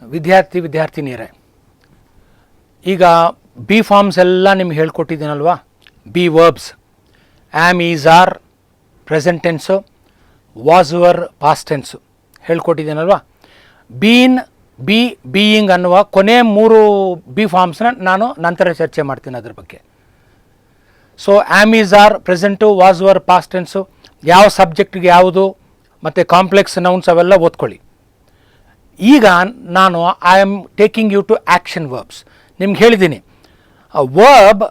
ವಿದ್ಯಾರ್ಥಿನಿಯರೇ, ಈಗ B forms ಎಲ್ಲ ನಿಮ್ಗೆ ಹೇಳ್ಕೊಟ್ಟಿದ್ದೀನಲ್ವಾ. Be verbs am, is, are present tense, was were past tense ಹೇಳ್ಕೊಟ್ಟಿದ್ದೀನಲ್ವಾ. ಬೀನ್, ಬಿ, ಬೀಯಿಂಗ್ ಅನ್ನುವ ಕೊನೆ 3 ಬಿ ಫಾರ್ಮ್ಸ್ನ ನಾನು ನಂತರ ಚರ್ಚೆ ಮಾಡ್ತೀನಿ ಅದ್ರ ಬಗ್ಗೆ. So am, is, are present, was were past tense, ಯಾವ ಸಬ್ಜೆಕ್ಟ್ಗೆ ಯಾವುದು ಮತ್ತು ಕಾಂಪ್ಲೆಕ್ಸ್ ನೌನ್ಸ್ ಅವೆಲ್ಲ ಓದ್ಕೊಳ್ಳಿ. ಈಗ ನಾನು I am taking you to action verbs. ನಿಮ್ಗೆ ಹೇಳಿದ್ದೀನಿ ವರ್ಬ್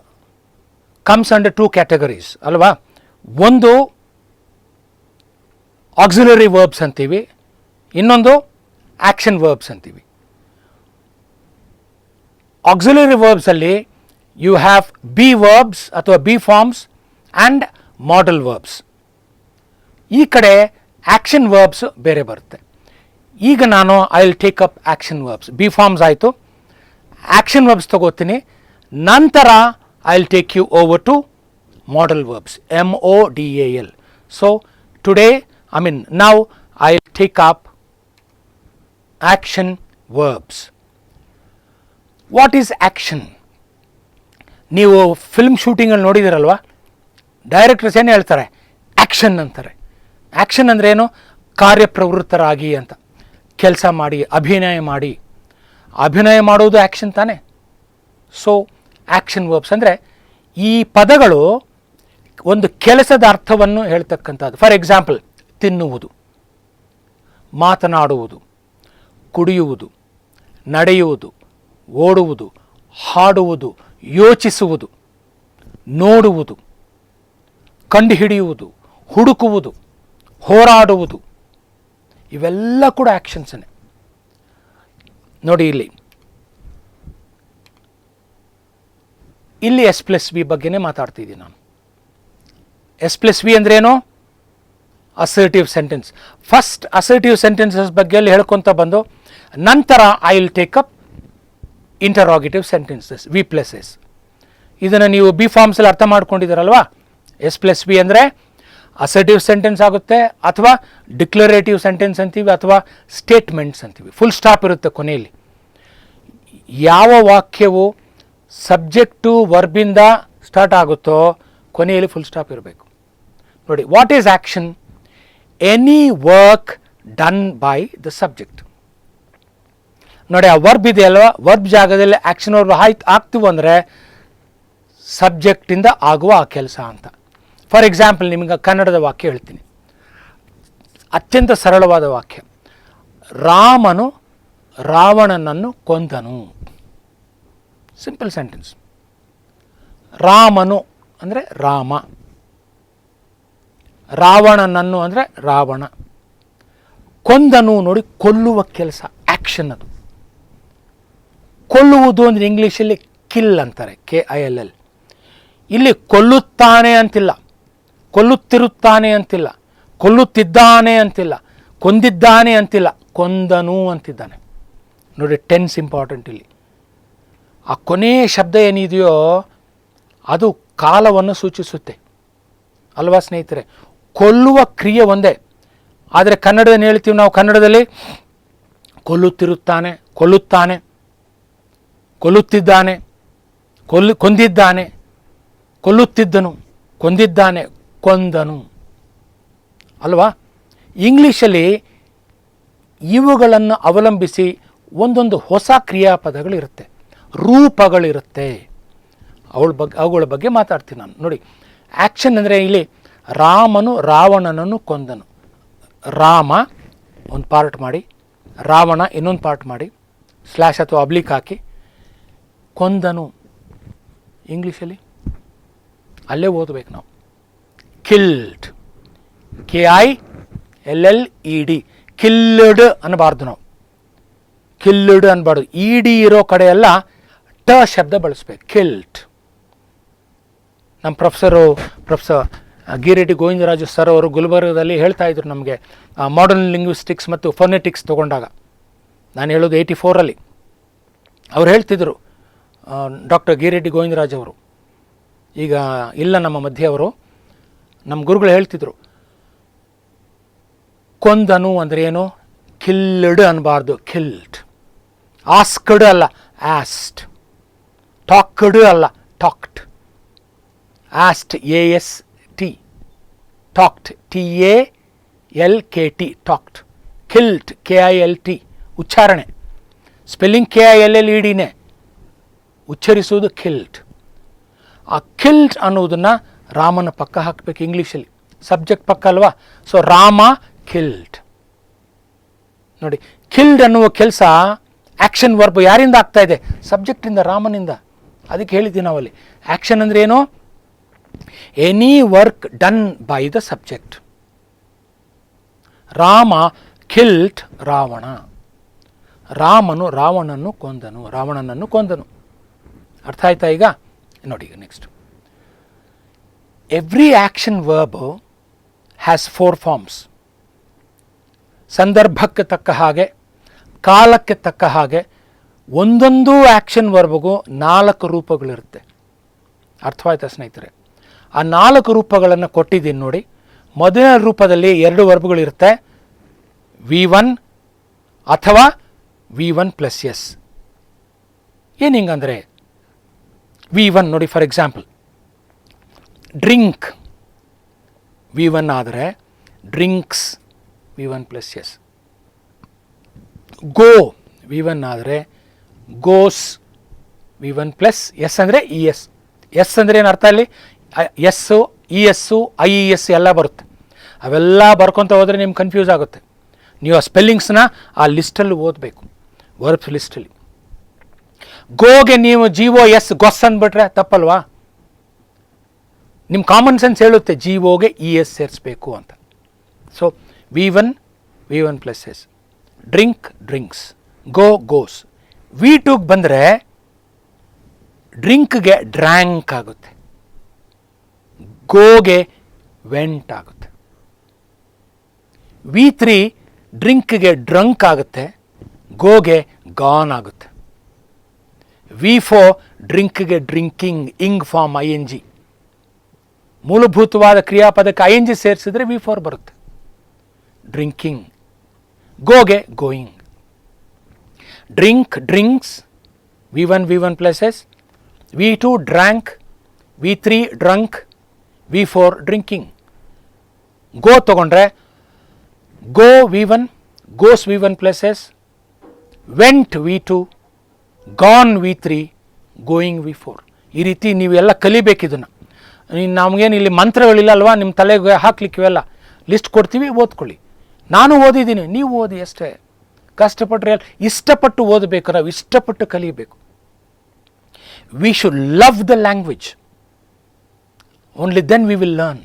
ಕಮ್ಸ್ ಅಂಡರ್ 2 ಕ್ಯಾಟಗರೀಸ್ ಅಲ್ವಾ. ಒಂದು ಆಕ್ಸಿಲರಿ ವರ್ಬ್ಸ್ ಅಂತೀವಿ, ಇನ್ನೊಂದು ಆ್ಯಕ್ಷನ್ ವರ್ಬ್ಸ್ ಅಂತೀವಿ. ಆಕ್ಸಿಲರಿ ವರ್ಬ್ಸಲ್ಲಿ ಯು ಹ್ಯಾವ್ ಬಿ ವರ್ಬ್ಸ್ ಅಥವಾ be forms and modal verbs. ಈ ಕಡೆ ಆ್ಯಕ್ಷನ್ ವರ್ಬ್ಸ್ ಬೇರೆ ಬರುತ್ತೆ. ಈಗ ನಾನು I will take up action verbs. Be forms ಆಯಿತು, ಆ್ಯಕ್ಷನ್ ವರ್ಬ್ಸ್ ತಗೋತೀನಿ. ನಂತರ I will take you over to modal verbs, MODAL. So today now I will take up action verbs. What is action? ನೀವು film ಶೂಟಿಂಗಲ್ಲಿ ನೋಡಿದಿರಲ್ವಾ, directors ಏನು ಹೇಳ್ತಾರೆ, action ಅಂತಾರೆ. Action ಅಂದರೆ ಏನು, ಕಾರ್ಯಪ್ರವೃತ್ತರಾಗಿ ಅಂತ, ಕೆಲಸ ಮಾಡಿ, ಅಭಿನಯ ಮಾಡೋದು ಆ್ಯಕ್ಷನ್ ತಾನೇ. ಸೊ ಆ್ಯಕ್ಷನ್ ವರ್ಬ್ಸ್ ಅಂದರೆ ಈ ಪದಗಳು ಒಂದು ಕೆಲಸದ ಅರ್ಥವನ್ನು ಹೇಳ್ತಕ್ಕಂಥದ್ದು. ಫಾರ್ ಎಕ್ಸಾಂಪಲ್, ತಿನ್ನುವುದು, ಮಾತನಾಡುವುದು, ಕುಡಿಯುವುದು, ನಡೆಯುವುದು, ಓಡುವುದು, ಹಾಡುವುದು, ಯೋಚಿಸುವುದು, ನೋಡುವುದು, ಕಂಡುಹಿಡಿಯುವುದು, ಹುಡುಕುವುದು, ಹೋರಾಡುವುದು, ಇವೆಲ್ಲ ಕೂಡ ಆ್ಯಕ್ಷನ್ಸನ್ನೇ. ನೋಡಿ ಇಲ್ಲಿ S+V ಬಗ್ಗೆನೇ ಮಾತಾಡ್ತಿದ್ದೀನಿ ನಾನು. S+V ಅಂದ್ರೇನು, assertive sentence. First assertive sentences ಬಗ್ಗೆ ಅಲ್ಲಿ ಹೇಳ್ಕೊತ ಬಂದು ನಂತರ I will take up interrogative sentences, V+S. ಇದನ್ನು ನೀವು ಬಿ ಫಾರ್ಮ್ಸಲ್ಲಿ ಅರ್ಥ ಮಾಡ್ಕೊಂಡಿದ್ದೀರಲ್ವಾ. S+V ಅಂದರೆ ಅಸರ್ಟಿವ್ ಸೆಂಟೆನ್ಸ್ ಆಗುತ್ತೆ, ಅಥವಾ ಡಿಕ್ಲರೇಟಿವ್ ಸೆಂಟೆನ್ಸ್ ಅಂತೀವಿ, ಅಥವಾ ಸ್ಟೇಟ್ಮೆಂಟ್ಸ್ ಅಂತೀವಿ. ಫುಲ್ ಸ್ಟಾಪ್ ಇರುತ್ತೆ ಕೊನೆಯಲ್ಲಿ. ಯಾವ ವಾಕ್ಯವು ಸಬ್ಜೆಕ್ಟು ವರ್ಬಿಂದ ಸ್ಟಾರ್ಟ್ ಆಗುತ್ತೋ ಕೊನೆಯಲ್ಲಿ ಫುಲ್ ಸ್ಟಾಪ್ ಇರಬೇಕು. ನೋಡಿ, what is action? Any work done by the subject. ನೋಡಿ, ಆ ವರ್ಬ್ ಇದೆ ಅಲ್ವಾ, ವರ್ಬ್ ಜಾಗದಲ್ಲಿ ಆ್ಯಕ್ಷನ್ ವರ್ಬ್ ಆಗ್ತೀವಿ ಅಂದರೆ ಸಬ್ಜೆಕ್ಟಿಂದ ಆಗುವ ಆ ಕೆಲಸ ಅಂತ. ಫಾರ್ ಎಕ್ಸಾಂಪಲ್, ನಿಮಗೆ ಕನ್ನಡದ ವಾಕ್ಯ ಹೇಳ್ತೀನಿ, ಅತ್ಯಂತ ಸರಳವಾದ ವಾಕ್ಯ. ರಾಮನು ರಾವಣನನ್ನು ಕೊಂದನು. Simple sentence. ರಾಮನು ಅಂದರೆ ರಾಮ, ರಾವಣನನ್ನು ಅಂದರೆ ರಾವಣ, ಕೊಂದನು ನೋಡಿ ಕೊಲ್ಲುವ ಕೆಲಸ, ಆ್ಯಕ್ಷನ್ ಅದು. ಕೊಲ್ಲುವುದು ಅಂದರೆ ಇಂಗ್ಲೀಷಲ್ಲಿ ಕಿಲ್ ಅಂತಾರೆ, KILL. ಇಲ್ಲಿ ಕೊಲ್ಲುತ್ತಾನೆ ಅಂತಿಲ್ಲ, ಕೊಲ್ಲುತ್ತಿರುತ್ತಾನೆ ಅಂತಿಲ್ಲ, ಕೊಲ್ಲುತ್ತಿದ್ದಾನೆ ಅಂತಿಲ್ಲ, ಕೊಂದಿದ್ದಾನೆ ಅಂತಿಲ್ಲ, ಕೊಂದನು ಅಂತಿದ್ದಾನೆ. ನೋಡಿ, ಟೆನ್ಸ್ ಇಂಪಾರ್ಟೆಂಟ್ ಇಲ್ಲಿ. ಆ ಕೊನೆಯ ಶಬ್ದ ಏನಿದೆಯೋ ಅದು ಕಾಲವನ್ನು ಸೂಚಿಸುತ್ತೆ ಅಲ್ವಾ ಸ್ನೇಹಿತರೆ. ಕೊಲ್ಲುವ ಕ್ರಿಯೆ ಒಂದೇ, ಆದರೆ ಕನ್ನಡದಲ್ಲಿ ಹೇಳ್ತೀವಿ ನಾವು, ಕನ್ನಡದಲ್ಲಿ ಕೊಲ್ಲುತ್ತಿರುತ್ತಾನೆ, ಕೊಲ್ಲುತ್ತಾನೆ, ಕೊಲ್ಲುತ್ತಿದ್ದಾನೆ, ಕೊಂದಿದ್ದಾನೆ, ಕೊಲ್ಲುತ್ತಿದ್ದನು, ಕೊಂದಿದ್ದಾನೆ, ಕೊಂದನು ಅಲ್ವಾ. ಇಂಗ್ಲೀಷಲ್ಲಿ ಇವುಗಳನ್ನು ಅವಲಂಬಿಸಿ ಒಂದೊಂದು ಹೊಸ ಕ್ರಿಯಾಪದಗಳಿರುತ್ತೆ, ರೂಪಗಳಿರುತ್ತೆ. ಅವುಗಳ ಬಗ್ಗೆ ಮಾತಾಡ್ತೀನಿ ನಾನು. ನೋಡಿ, ಆ್ಯಕ್ಷನ್ ಅಂದರೆ ಇಲ್ಲಿ ರಾಮನು ರಾವಣನನ್ನು ಕೊಂದನು. ರಾಮ ಒಂದು ಪಾರ್ಟ್ ಮಾಡಿ, ರಾವಣ ಇನ್ನೊಂದು ಪಾರ್ಟ್ ಮಾಡಿ, ಸ್ಲ್ಯಾಶ್ ಅಥವಾ ಅಬ್ಲಿಕ್ ಹಾಕಿ, ಕೊಂದನು ಇಂಗ್ಲೀಷಲ್ಲಿ ಅಲ್ಲೇ ಓದಬೇಕು ನಾವು. ಕಿಲ್ಡ್, KILLED, ಕಿಲ್ಡ್ ಅನ್ನಬಾರ್ದು ನಾವು, ಕಿಲ್ಡ್ ಅನ್ನಬಾರ್ದು. ED ಇರೋ ಕಡೆ ಎಲ್ಲ ಟ ಶಬ್ದ ಬಳಸ್ಬೇಕು, ಕಿಲ್ಡ್. ನಮ್ಮ ಪ್ರೊಫೆಸರ್ ಗಿರೆಡ್ಡಿ ಗೋವಿಂದರಾಜು ಸರ್ ಅವರು ಗುಲ್ಬರ್ಗದಲ್ಲಿ ಹೇಳ್ತಾ ಇದ್ರು ನಮಗೆ, ಮಾಡರ್ನ್ ಲಿಂಗ್ವಿಸ್ಟಿಕ್ಸ್ ಮತ್ತು ಫೊನೆಟಿಕ್ಸ್ ತೊಗೊಂಡಾಗ. ನಾನು ಹೇಳೋದು 84ರಲ್ಲಿ. ಅವ್ರು ಹೇಳ್ತಿದ್ರು, ಡಾಕ್ಟರ್ ಗಿರೆಡ್ಡಿ ಗೋವಿಂದರಾಜ್ ಅವರು, ಈಗ ಇಲ್ಲ ನಮ್ಮ ಮಧ್ಯೆ ಅವರು, ನಮ್ಮ ಗುರುಗಳು ಹೇಳ್ತಿದ್ರು, ಕೊಂದನು ಅಂದರೆ ಏನು, ಕಿಲ್ಡ್ ಅನ್ನಬಾರ್ದು, ಕಿಲ್ಡ್. ಆಸ್ಕ್ಡ್ ಅಲ್ಲ, ಆಸ್ಟ್. ಟಾಕ್ಡ್ ಅಲ್ಲ, talked. Asked, AST. Talked, TALKT, talked. Killed, KILT, ಉಚ್ಚಾರಣೆ. ಸ್ಪೆಲ್ಲಿಂಗ್ KILLEDನೇ, ಉಚ್ಚರಿಸುವುದು ಕಿಲ್ಟ್. ಆ ಕಿಲ್ಟ್ ಅನ್ನೋದನ್ನು ರಾಮನ ಪಕ್ಕ ಹಾಕಬೇಕು ಇಂಗ್ಲೀಷಲ್ಲಿ. ಸಬ್ಜೆಕ್ಟ್ ಪಕ್ಕ ಅಲ್ವಾ? So Rama killed. ನೋಡಿ, ಕಿಲ್ಡ್ ಅನ್ನುವ ಕೆಲಸ ಆ್ಯಕ್ಷನ್ ವರ್ಬ್ ಯಾರಿಂದ ಆಗ್ತಾ ಇದೆ? ಸಬ್ಜೆಕ್ಟಿಂದ, ರಾಮನಿಂದ. ಅದಕ್ಕೆ ಹೇಳಿದ್ದೀವಿ ನಾವಲ್ಲಿ ಆ್ಯಕ್ಷನ್ ಅಂದರೆ ಏನು? Any work done by the subject. Rama killed Ravana. ರಾಮನು ರಾವಣನನ್ನು ಕೊಂದನು. ಅರ್ಥ ಆಯ್ತಾ ಈಗ? ನೋಡಿ ಈಗ next. Every action verb has 4 forms. ಸಂದರ್ಭಕ್ಕೆ ತಕ್ಕ ಹಾಗೆ, ಕಾಲಕ್ಕೆ ತಕ್ಕ ಹಾಗೆ ಒಂದೊಂದು ಆ್ಯಕ್ಷನ್ ವರ್ಬ್ಗೂ 4 ರೂಪಗಳಿರುತ್ತೆ. ಅರ್ಥವಾಯ್ತಾ ಸ್ನೇಹಿತರೆ? ಆ 4 ರೂಪಗಳನ್ನು ಕೊಟ್ಟಿದ್ದೀನಿ ನೋಡಿ. ಮೊದಲನೇ ರೂಪದಲ್ಲಿ 2 ವರ್ಬ್ಗಳಿರುತ್ತೆ, V1 ಅಥವಾ V1+S. ಏನು ಹಿಂಗಂದರೆ V1 ನೋಡಿ, ಫಾರ್ ಎಕ್ಸಾಂಪಲ್ ಡ್ರಿಂಕ್ V1 ಆದರೆ ಡ್ರಿಂಕ್ಸ್ V1+S. ಗೋ V1 ಆದರೆ ಗೋಸ್ V1+S ಅಂದರೆ ES. ಎಸ್ ಅಂದರೆ ಏನು ಅರ್ಥ? ಅಲ್ಲಿ ಎಸ್ಸು, ES, IES ಎಲ್ಲ ಬರುತ್ತೆ. ಅವೆಲ್ಲ ಬರ್ಕೊತ ಹೋದರೆ ನಿಮ್ಗೆ ಕನ್ಫ್ಯೂಸ್ ಆಗುತ್ತೆ. ನೀವು ಆ ಸ್ಪೆಲ್ಲಿಂಗ್ಸ್ನ ಆ ಲಿಸ್ಟಲ್ಲಿ ಓದಬೇಕು, ವರ್ಬ್ಸ್ ಲಿಸ್ಟಲ್ಲಿ. ಗೋಗೆ ನೀವು GOS, ಗೊಸ್ ಅಂದ್ಬಿಟ್ರೆ ತಪ್ಪಲ್ವಾ? ನಿಮ್ಮ ಕಾಮನ್ ಸೆನ್ಸ್ ಹೇಳುತ್ತೆ GOಗೆ ES ಸೇರಿಸ್ಬೇಕು ಅಂತ. So V1+S. Drink, drinks. Go, goes. V2ಗೆ ಬಂದರೆ ಡ್ರಿಂಕ್ಗೆ ಡ್ರ್ಯಾಂಕ್ ಆಗುತ್ತೆ, ಗೋಗೆ ವೆಂಟ್ ಆಗುತ್ತೆ. V3 ಡ್ರಿಂಕ್ಗೆ ಡ್ರಂಕ್ ಆಗುತ್ತೆ, ಗೋಗೆ ಗಾನ್ ಆಗುತ್ತೆ. V4 ಡ್ರಿಂಕ್ಗೆ ಡ್ರಿಂಕಿಂಗ್, ಇಂಗ್ ಫಾರ್ಮ್ ING. ಮೂಲಭೂತವಾದ ಕ್ರಿಯಾಪದಕ್ಕೆ ING ಸೇರಿಸಿದ್ರೆ V4 ಬರುತ್ತೆ, ಡ್ರಿಂಕಿಂಗ್. ಗೋಗೆ going. Drink, drinks, V1 V1+S. V2 drank, V3 drunk, V4 drinking. Go ತಗೊಂಡ್ರೆ go V1, goes V1+S. Went V2, gone V3, going V4. ಈ ರೀತಿ ನೀವೆಲ್ಲ ಕಲಿಬೇಕಿದನ್ನು. ನಮಗೇನು ಇಲ್ಲಿ ಮಂತ್ರಗಳಿಲ್ಲ ಅಲ್ವಾ ನಿಮ್ಮ ತಲೆಗೆ ಹಾಕ್ಲಿಕ್ಕೆ. ಇವೆಲ್ಲ ಲಿಸ್ಟ್ ಕೊಡ್ತೀವಿ, ಓದ್ಕೊಳ್ಳಿ. ನಾನು ಓದಿದ್ದೀನಿ, ನೀವು ಓದಿ ಅಷ್ಟೇ. ಕಷ್ಟಪಟ್ಟರೆ ಇಷ್ಟಪಟ್ಟು ಓದಬೇಕು, ನಾವು ಇಷ್ಟಪಟ್ಟು ಕಲಿಯಬೇಕು. We should love the language, only then we will learn.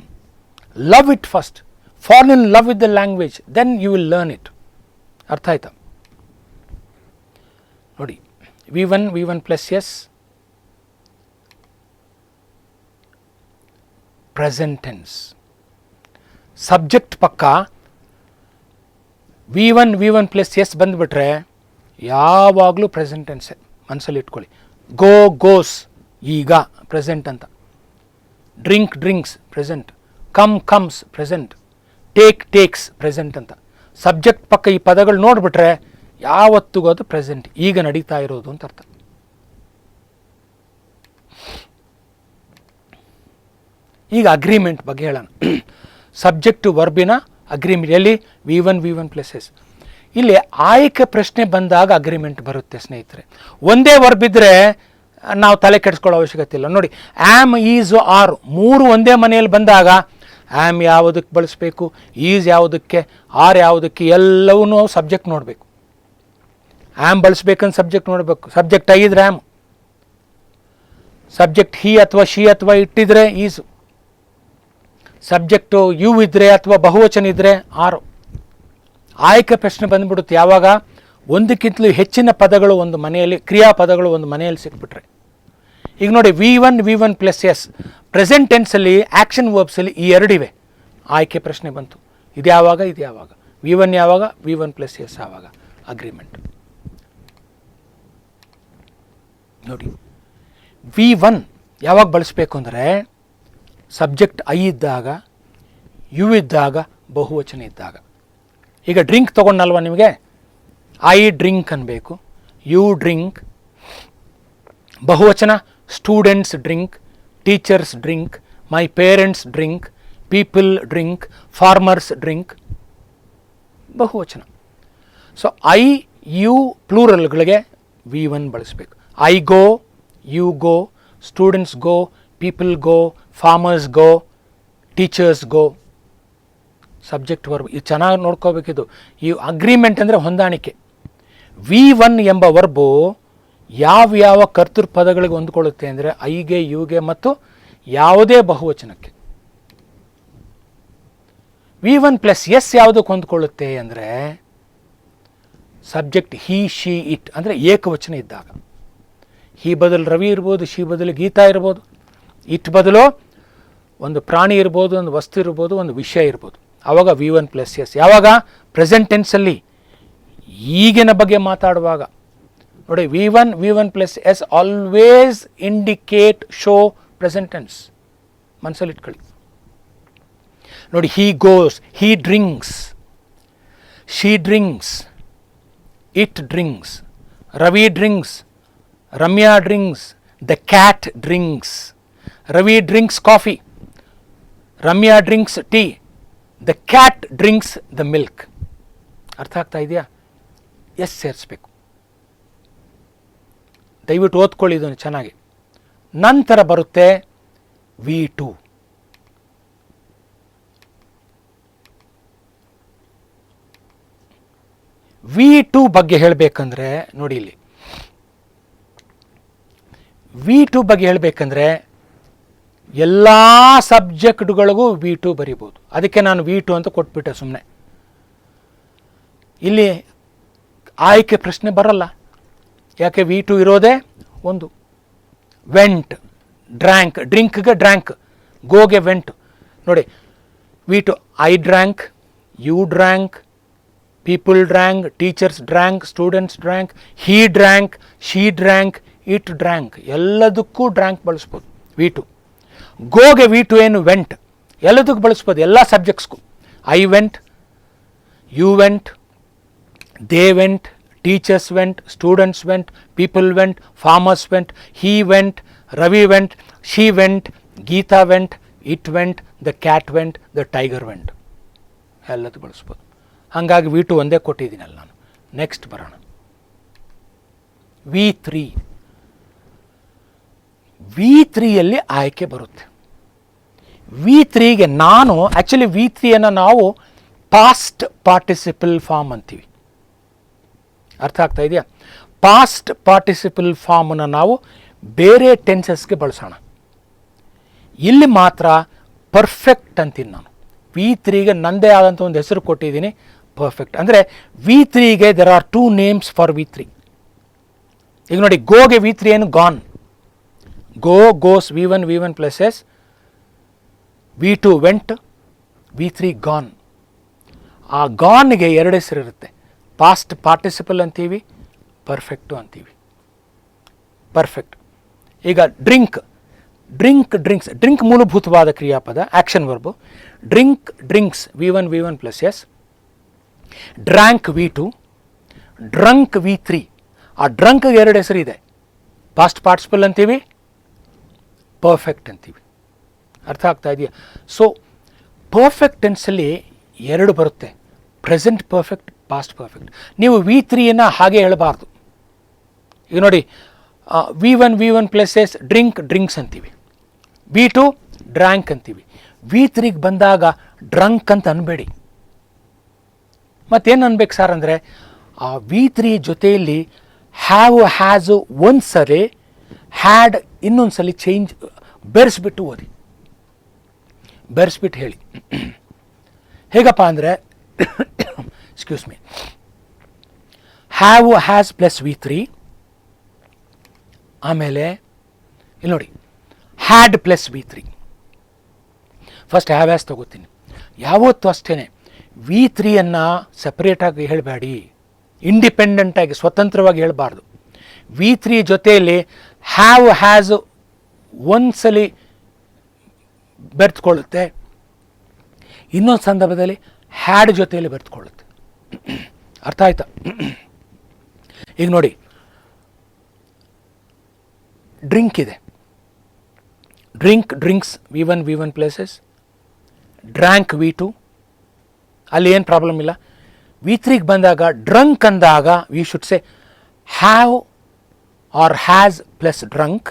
Love it first, fall in love with the language, then you will learn it. ಅರ್ಥ ಆಯ್ತಾ? ನೋಡಿ, V1 V1+S. Present tense. Subject ಪಕ್ಕ V1 V1+S ಬಂದುಬಿಟ್ರೆ ಯಾವಾಗಲೂ present ಟೆನ್ಸೆ. ಮನಸ್ಸಲ್ಲಿ ಇಟ್ಕೊಳ್ಳಿ. ಗೋ, goes ಈಗ present ಅಂತ. Drink, drinks present. Come, comes present. Take, takes present ಅಂತ. ಸಬ್ಜೆಕ್ಟ್ ಪಕ್ಕ ಈ ಪದಗಳು ನೋಡಿಬಿಟ್ರೆ ಯಾವತ್ತಿಗೂ ಅದು ಪ್ರೆಸೆಂಟ್, ಈಗ ನಡೀತಾ ಇರೋದು ಅಂತ ಅರ್ಥ. ಈಗ ಅಗ್ರಿಮೆಂಟ್ ಬಗ್ಗೆ ಹೇಳೋಣ. ಸಬ್ಜೆಕ್ಟು ವರ್ಬಿನ ಅಗ್ರಿಮೆಂಟ್ ಎಲ್ಲಿ? V1 V1+S. ಇಲ್ಲಿ ಆಯ್ಕೆ ಪ್ರಶ್ನೆ ಬಂದಾಗ ಅಗ್ರಿಮೆಂಟ್ ಬರುತ್ತೆ ಸ್ನೇಹಿತರೆ. ಒಂದೇ ವರ್ಬ್ ಇದ್ದರೆ ನಾವು ತಲೆ ಕೆಡಿಸ್ಕೊಳ್ಳೋ ಅವಶ್ಯಕತೆ ಇಲ್ಲ. ನೋಡಿ, ಆ್ಯಮ್, ಈಸ್, ಆರ್ 3 ಒಂದೇ ಮನೆಯಲ್ಲಿ ಬಂದಾಗ ಆ್ಯಮ್ ಯಾವುದಕ್ಕೆ ಬಳಸಬೇಕು, ಈಸ್ ಯಾವುದಕ್ಕೆ, ಆರ್ ಯಾವುದಕ್ಕೆ, ಎಲ್ಲವೂ ಸಬ್ಜೆಕ್ಟ್ ನೋಡಬೇಕು. ಆ್ಯಮ್ ಬಳಸ್ಬೇಕಂತ ಸಬ್ಜೆಕ್ಟ್ ನೋಡಬೇಕು. ಸಬ್ಜೆಕ್ಟ್ ಆಗಿದ್ರೆ ಆ್ಯಮ್, ಸಬ್ಜೆಕ್ಟ್ ಹಿ ಅಥವಾ ಶಿ ಅಥವಾ ಇಟ್ಟಿದ್ರೆ ಈಸು, ಸಬ್ಜೆಕ್ಟು ಯು ಇದ್ದರೆ ಅಥವಾ ಬಹುವಚನ ಇದ್ದರೆ ಆರು. ಆಯ್ಕೆ ಪ್ರಶ್ನೆ ಬಂದುಬಿಡುತ್ತೆ ಯಾವಾಗ ಒಂದಕ್ಕಿಂತಲೂ ಹೆಚ್ಚಿನ ಪದಗಳು ಒಂದು ಮನೆಯಲ್ಲಿ, ಕ್ರಿಯಾಪದಗಳು ಒಂದು ಮನೆಯಲ್ಲಿ ಸಿಕ್ಬಿಟ್ರೆ. ಈಗ ನೋಡಿ, V1 V1+S ಪ್ರೆಸೆಂಟ್ ಟೆನ್ಸಲ್ಲಿ ಆ್ಯಕ್ಷನ್ ವರ್ಬ್ಸಲ್ಲಿ ಈ ಎರಡಿವೆ. ಆಯ್ಕೆ ಪ್ರಶ್ನೆ ಬಂತು. ಇದು ಯಾವಾಗ? ಇದು ಯಾವಾಗ? V1 ಯಾವಾಗ? V1+S ಯಾವಾಗ? ಅಗ್ರಿಮೆಂಟ್. ನೋಡಿ, V1 ಯಾವಾಗ ಬಳಸಬೇಕು ಅಂದರೆ ಸಬ್ಜೆಕ್ಟ್ ಐ ಇದ್ದಾಗ, ಯು ಇದ್ದಾಗ, ಬಹುವಚನ ಇದ್ದಾಗ. ಈಗ ಡ್ರಿಂಕ್ ತೊಗೊಂಡಲ್ವ ನಿಮಗೆ, ಐ ಡ್ರಿಂಕ್ ಅನ್ನಬೇಕು. You drink. ಬಹುವಚನ students drink, teachers drink, my parents drink, people drink, farmers drink. ಬಹುವಚನ. ಸೊ ಐ ಯು ಪ್ಲೂರಲ್ಗಳಿಗೆ V1 ಬಳಸಬೇಕು. I go, you go, students go, people go, farmers go, teachers go. Subject verb ಇದು ಚೆನ್ನಾಗಿ ನೋಡ್ಕೋಬೇಕಿದು. ಈ agreement ಅಂದರೆ ಹೊಂದಾಣಿಕೆ. V1 ಎಂಬ verb ಯಾವ ಕರ್ತೃಪದಗಳಿಗೆ ಹೊಂದ್ಕೊಳ್ಳುತ್ತೆ ಅಂದರೆ ಐಗೆ, ಯುಗೆ ಮತ್ತು ಯಾವುದೇ ಬಹುವಚನಕ್ಕೆ. V1 ಪ್ಲಸ್ ಎಸ್ ಯಾವುದಕ್ಕೆ ಹೊಂದ್ಕೊಳ್ಳುತ್ತೆ ಅಂದರೆ ಸಬ್ಜೆಕ್ಟ್ ಹಿ, ಶಿ, ಇಟ್ ಅಂದರೆ ಏಕವಚನ ಇದ್ದಾಗ. ಹಿ ಬದಲು ರವಿ ಇರ್ಬೋದು, ಶಿ ಬದಲು ಗೀತಾ ಇರ್ಬೋದು, ಇಟ್ ಬದಲು ಒಂದು ಪ್ರಾಣಿ ಇರ್ಬೋದು, ಒಂದು ವಸ್ತು ಇರ್ಬೋದು, ಒಂದು ವಿಷಯ ಇರ್ಬೋದು. ಆವಾಗ V1 ಪ್ಲಸ್ ಎಸ್. ಯಾವಾಗ? ಪ್ರೆಸೆಂಟ್ ಟೆನ್ಸಲ್ಲಿ, ಈಗಿನ ಬಗ್ಗೆ ಮಾತಾಡುವಾಗ. ನೋಡಿ, V1 plus S always indicate show present tense. ಮನಸ್ಸಲ್ಲಿ ಇಟ್ಕೊಳ್ಳಿ. ನೋಡಿ, he goes, he drinks, she drinks, it drinks, Ravi drinks, Ramya drinks, the cat drinks. Ravi drinks coffee, Ramya drinks tea, the cat drinks the milk. ಅರ್ಥ ಆಗ್ತಾ ಇದೆಯಾ? ಎಸ್ ಸೇರಿಸ್ಬೇಕು. ದಯವಿಟ್ಟು ಓದ್ಕೊಳ್ಳಿ ಇದನ್ನು ಚೆನ್ನಾಗಿ. ನಂತರ ಬರುತ್ತೆ V2. V2 ಬಗ್ಗೆ ಹೇಳಬೇಕಂದ್ರೆ ನೋಡಿ, ಇಲ್ಲಿ V2 ಬಗ್ಗೆ ಹೇಳಬೇಕಂದ್ರೆ ಎಲ್ಲ ಸಬ್ಜೆಕ್ಟ್ಗಳಿಗೂ V2 ಬರಿಬೋದು. ಅದಕ್ಕೆ ನಾನು V2 ಅಂತ ಕೊಟ್ಬಿಟ್ಟೆ ಸುಮ್ಮನೆ. ಇಲ್ಲಿ ಆಯ್ಕೆ ಪ್ರಶ್ನೆ ಬರಲ್ಲ. ಯಾಕೆ? V2 ಇರೋದೇ ಒಂದು. ವೆಂಟ್, ಡ್ರ್ಯಾಂಕ್, ಡ್ರಿಂಕ್ಗೆ ಡ್ರ್ಯಾಂಕ್, ಗೋಗೆ ವೆಂಟ್. ನೋಡಿ, V2 I drank, you drank, people drank, teachers drank, students drank, he drank, she drank, it drank. ಎಲ್ಲದಕ್ಕೂ ಡ್ರ್ಯಾಂಕ್ ಬಳಸ್ಬೋದು V2. ಗೋಗೆ V2 ಏನು? ವೆಂಟ್. ಎಲ್ಲದಕ್ಕೂ ಬಳಸ್ಬೋದು, ಎಲ್ಲ ಸಬ್ಜೆಕ್ಟ್ಸ್ಗೂ. I went, you went, they went, teachers went, students went, people went, farmers went, he went, Ravi went, she went, Geeta went, it went, the cat went, the tiger vent. ಎಲ್ಲದೂ ಬಳಸ್ಬೋದು. ಹಾಗಾಗಿ V2 ಒಂದೇ ಕೊಟ್ಟಿದ್ದೀನಲ್ಲ ನಾನು. ನೆಕ್ಸ್ಟ್ ಬರೋಣ. V3. V3ಯಲ್ಲಿ ಆಯ್ಕೆ ಬರುತ್ತೆ. V3ಗೆ ನಾನು actually V3ಯನ್ನು ನಾವು ಪಾಸ್ಟ್ ಪಾರ್ಟಿಸಿಪಲ್ ಫಾರ್ಮ್ ಅಂತೀವಿ. ಅರ್ಥ ಆಗ್ತಾ ಇದೆಯಾ? ಪಾಸ್ಟ್ ಪಾರ್ಟಿಸಿಪಲ್ ಫಾರ್ಮನ್ನು ನಾವು ಬೇರೆ ಟೆನ್ಸಸ್ಗೆ ಬಳಸೋಣ. ಇಲ್ಲಿ ಮಾತ್ರ ಪರ್ಫೆಕ್ಟ್ ಅಂತೀನಿ ನಾನು. V3ಗೆ ನನ್ನದೇ ಆದಂಥ ಒಂದು ಹೆಸರು ಕೊಟ್ಟಿದ್ದೀನಿ, ಪರ್ಫೆಕ್ಟ್. ಅಂದರೆ V3ಗೆ there are 2 names for V3. ಈಗ ನೋಡಿ, ಗೋಗೆ V3 ಏನು? Gone. Go, goes, V1 plus S. V2 went, V3 gone. ಆ ಗಾನ್ಗೆ 2 ಹೆಸರು ಇರುತ್ತೆ. ಪಾಸ್ಟ್ ಪಾರ್ಟಿಸಿಪಲ್ ಅಂತೀವಿ, ಪರ್ಫೆಕ್ಟು ಅಂತೀವಿ. ಪರ್ಫೆಕ್ಟ್. ಈಗ ಡ್ರಿಂಕ್, ಡ್ರಿಂಕ್ಸ್. ಡ್ರಿಂಕ್ ಮೂಲಭೂತವಾದ ಕ್ರಿಯಾಪದ, action verb. Drinks V1 plus S. Drank V2, drunk V3. ಆ ಡ್ರಂಕ್ಗೆ 2 ಹೆಸರು ಇದೆ. ಪಾಸ್ಟ್ ಪಾರ್ಟಿಸಿಪಲ್ ಅಂತೀವಿ, ಪರ್ಫೆಕ್ಟ್ ಅಂತೀವಿ. ಅರ್ಥ ಆಗ್ತಾ ಇದೆಯಾ? ಸೊ ಪರ್ಫೆಕ್ಟ್ ಟೆನ್ಸಲ್ಲಿ 2 ಬರುತ್ತೆ, ಪ್ರೆಸೆಂಟ್ ಪರ್ಫೆಕ್ಟ್, ಪಾಸ್ಟ್ ಪರ್ಫೆಕ್ಟ್. ನೀವು V3ಯನ್ನು ಹಾಗೆ ಹೇಳಬಾರ್ದು. ಈಗ ನೋಡಿ, V1 ಪ್ಲಸ್ ಎಸ್, ಡ್ರಿಂಕ್ಸ್ ಅಂತೀವಿ. V2 ಡ್ರ್ಯಾಂಕ್ ಅಂತೀವಿ. V3ಗೆ ಬಂದಾಗ ಡ್ರಂಕ್ ಅಂತ ಅನ್ಬೇಡಿ. ಮತ್ತೇನು ಅನ್ಬೇಕು ಸರ್ ಅಂದರೆ, ಆ V3 ಜೊತೆಯಲ್ಲಿ ಹ್ಯಾವ್, ಹ್ಯಾಸು ಒಂದ್ಸಲಿ, ಹ್ಯಾಡ್ ಇನ್ನೊಂದ್ಸಲಿ ಚೇಂಜ್, ಬೆರೆಸ್ಬಿಟ್ಟು ಓದಿ, ಬೆರೆಸ್ಬಿಟ್ಟು ಹೇಳಿ. ಹೇಗಪ್ಪ ಅಂದರೆ, excuse me, have, has plus V3. ಆಮೇಲೆ ಇಲ್ಲಿ ನೋಡಿ, had plus V3. First have, has ತಗೋತೀನಿ. ಯಾವತ್ತೂ ಅಷ್ಟೇ V3ಯನ್ನು ಸಪ್ರೇಟಾಗಿ ಹೇಳಬೇಡಿ, ಇಂಡಿಪೆಂಡೆಂಟಾಗಿ, ಸ್ವತಂತ್ರವಾಗಿ ಹೇಳಬಾರ್ದು. V3 ಜೊತೆಯಲ್ಲಿ ಹ್ಯಾವ್, ಹ್ಯಾಸ್ ಒಂದ್ಸಲಿ ಬೆರೆತ್ಕೊಳ್ಳುತ್ತೆ, ಇನ್ನೊಂದು ಸಂದರ್ಭದಲ್ಲಿ ಹ್ಯಾಡ್ ಜೊತೆಯಲ್ಲಿ ಬೆರೆತ್ಕೊಳ್ಳುತ್ತೆ. ಅರ್ಥ ಆಯ್ತಾ? ಈಗ ನೋಡಿ, ಡ್ರಿಂಕ್ ಇದೆ. Drinks V1 V1 places, drank V2, ಅಲ್ಲಿ ಏನು ಪ್ರಾಬ್ಲಮ್ ಇಲ್ಲ. V3ಗೆ ಬಂದಾಗ ಡ್ರಂಕ್ ಅಂದಾಗ ವಿ ಶುಡ್ ಸೆ have R has plus drunk,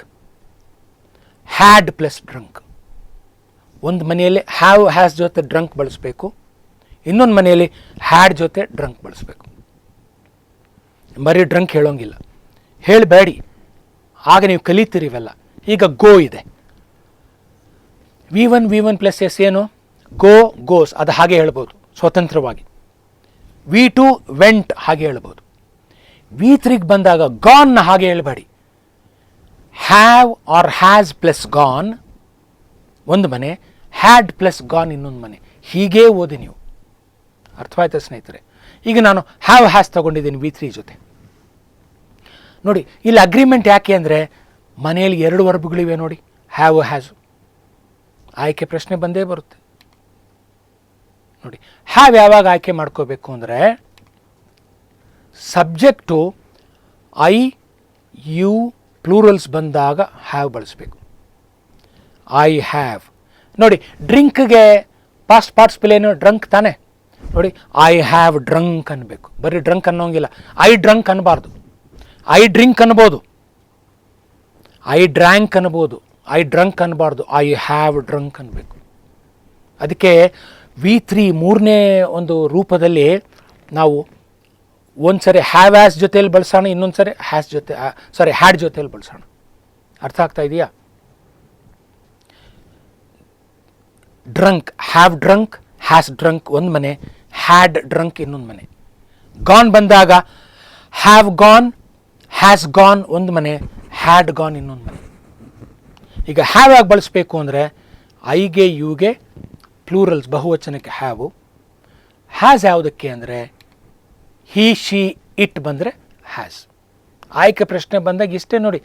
had plus drunk. ಒಂದು ಮನೆಯಲ್ಲಿ ಹ್ಯಾವ್ ಹ್ಯಾಸ್ ಜೊತೆ ಡ್ರಂಕ್ ಬಳಸಬೇಕು, ಇನ್ನೊಂದು ಮನೆಯಲ್ಲಿ ಹ್ಯಾಡ್ ಜೊತೆ ಡ್ರಂಕ್ ಬಳಸಬೇಕು. ಬರೀ ಡ್ರಂಕ್ ಹೇಳೋಂಗಿಲ್ಲ, ಹೇಳಬೇಡಿ, ಆಗ ನೀವು ಕಲಿತೀರಿ ಇವೆಲ್ಲ. ಈಗ ಗೋ ಇದೆ, V1 ಪ್ಲಸ್ ಎಸ್ ಏನು? ಗೋಸ್, ಅದು ಹಾಗೆ ಹೇಳ್ಬೋದು ಸ್ವತಂತ್ರವಾಗಿ. V2 ವೆಂಟ್, ಹಾಗೆ ಹೇಳ್ಬೋದು. V3ಗೆ ಬಂದಾಗ ಗಾನ್ನ ಹಾಗೆ ಹೇಳಬೇಡಿ. Have R has plus gone ಒಂದು ಮನೆ, ಹ್ಯಾಡ್ ಪ್ಲಸ್ ಗಾನ್ ಇನ್ನೊಂದು ಮನೆ. ಹೀಗೇ ಓದಿ ನೀವು. ಅರ್ಥವಾಯ್ತಾ ಸ್ನೇಹಿತರೆ? ಈಗ ನಾನು ಹ್ಯಾವ್ ಹ್ಯಾಸ್ ತಗೊಂಡಿದ್ದೀನಿ V3 ಜೊತೆ. ನೋಡಿ, ಇಲ್ಲಿ ಅಗ್ರಿಮೆಂಟ್ ಯಾಕೆ ಅಂದರೆ ಮನೆಯಲ್ಲಿ 2 ವರ್ಬ್ಗಳಿವೆ ನೋಡಿ, ಹ್ಯಾವ್ ಹ್ಯಾಸು. ಆಯ್ಕೆ ಪ್ರಶ್ನೆ ಬಂದೇ ಬರುತ್ತೆ ನೋಡಿ. ಹ್ಯಾವ್ ಯಾವಾಗ ಆಯ್ಕೆ ಮಾಡ್ಕೋಬೇಕು ಅಂದರೆ ಸಬ್ಜೆಕ್ಟು ಐ ಯು ಪ್ಲೂರಲ್ಸ್ ಬಂದಾಗ ಹ್ಯಾವ್ ಬಳಸಬೇಕು. I have. ನೋಡಿ, ಡ್ರಿಂಕ್ಗೆ ಪಾಸ್ಟ್ ಪಾರ್ಟಿಸಿಪಲ್ ಏನು? ಡ್ರಂಕ್ ತಾನೆ. ನೋಡಿ, ಐ ಹ್ಯಾವ್ ಡ್ರಂಕ್ ಅನ್ನಬೇಕು. ಬರೀ ಡ್ರಂಕ್ ಅನ್ನೋಂಗಿಲ್ಲ. ಐ ಡ್ರಂಕ್ ಅನ್ನಬಾರ್ದು. ಐ ಡ್ರಿಂಕ್ ಅನ್ಬೋದು, ಐ ಡ್ರ್ಯಾಂಕ್ ಅನ್ಬೋದು, ಐ ಡ್ರಂಕ್ ಅನ್ನಬಾರ್ದು. ಐ ಹ್ಯಾವ್ ಡ್ರಂಕ್ ಅನ್ನಬೇಕು. ಅದಕ್ಕೆ V3 ಮೂರನೇ ಒಂದು ರೂಪದಲ್ಲಿ ನಾವು ಒಂದು ಸರಿ ಹ್ಯಾವ್ ಹ್ಯಾಸ್ ಜೊತೆಯಲ್ಲಿ ಬಳಸೋಣ, ಇನ್ನೊಂದು ಸರಿ ಹ್ಯಾಡ್ ಜೊತೆಯಲ್ಲಿ ಬಳಸೋಣ. ಅರ್ಥ ಆಗ್ತಾ ಇದೆಯಾ? Drunk, have drunk, has drunk ಒಂದು ಮನೆ, ಹ್ಯಾಡ್ ಡ್ರಂಕ್ ಇನ್ನೊಂದು ಮನೆ. ಗಾನ್ ಬಂದಾಗ ಹ್ಯಾವ್ ಗಾನ್, ಹ್ಯಾಸ್ ಗಾನ್ ಒಂದು ಮನೆ, ಹ್ಯಾಡ್ ಗಾನ್ ಇನ್ನೊಂದು ಮನೆ. ಈಗ ಹ್ಯಾವ್ ಆಗಿ ಬಳಸಬೇಕು ಅಂದರೆ ಐಗೆ ಯುಗೆ ಪ್ಲೂರಲ್ಸ್ ಬಹುವಚನಕ್ಕೆ ಹ್ಯಾವು. ಹ್ಯಾಸ್ ಯಾವುದಕ್ಕೆ ಅಂದರೆ ಹಿ ಶಿ ಇಟ್ ಬಂದರೆ ಹ್ಯಾಸ್. ಆಯ್ಕೆ ಪ್ರಶ್ನೆ ಬಂದಾಗ ಇಷ್ಟೇ ನೋಡಿ,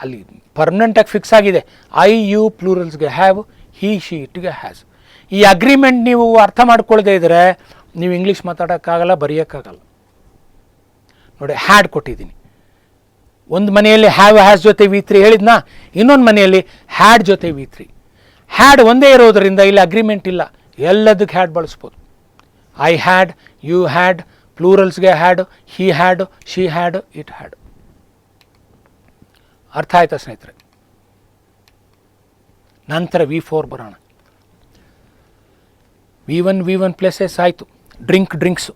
ಅಲ್ಲಿ ಪರ್ಮನೆಂಟಾಗಿ ಫಿಕ್ಸ್ ಆಗಿದೆ. ಐ ಯು ಪ್ಲೂರಲ್ಸ್ಗೆ ಹ್ಯಾವ್, ಹಿ ಶಿ ಇಟ್ಗೆ ಹ್ಯಾಸ್. ಈ ಅಗ್ರಿಮೆಂಟ್ ನೀವು ಅರ್ಥ ಮಾಡ್ಕೊಳ್ಳದೆ ಇದ್ದರೆ ನೀವು ಇಂಗ್ಲೀಷ್ ಮಾತಾಡೋಕ್ಕಾಗಲ್ಲ, ಬರೆಯೋಕ್ಕಾಗಲ್ಲ. ನೋಡಿ, ಹ್ಯಾಡ್ ಕೊಟ್ಟಿದ್ದೀನಿ. ಒಂದು ಮನೆಯಲ್ಲಿ ಹ್ಯಾವ್ ಹ್ಯಾಸ್ ಜೊತೆ V3 ಹೇಳಿದ್ನಾ, ಇನ್ನೊಂದು ಮನೆಯಲ್ಲಿ ಹ್ಯಾಡ್ ಜೊತೆ V3. ಹ್ಯಾಡ್ ಒಂದೇ ಇರೋದರಿಂದ ಇಲ್ಲಿ ಅಗ್ರಿಮೆಂಟ್ ಇಲ್ಲ, ಎಲ್ಲದಕ್ಕೆ ಹ್ಯಾಡ್ ಬಳಸ್ಬೋದು. ಐ ಹ್ಯಾಡ್, ಯು ಹ್ಯಾಡ್, ಪ್ಲೂರಲ್ಸ್ಗೆ had, he had, she had, it had. ಅರ್ಥ ಆಯ್ತಾ ಸ್ನೇಹಿತರೆ? ನಂತರ V4 ಬರೋಣ. V1 ಪ್ಲಸ್ ಎಸ್ ಆಯಿತು, ಡ್ರಿಂಕ್ಸು.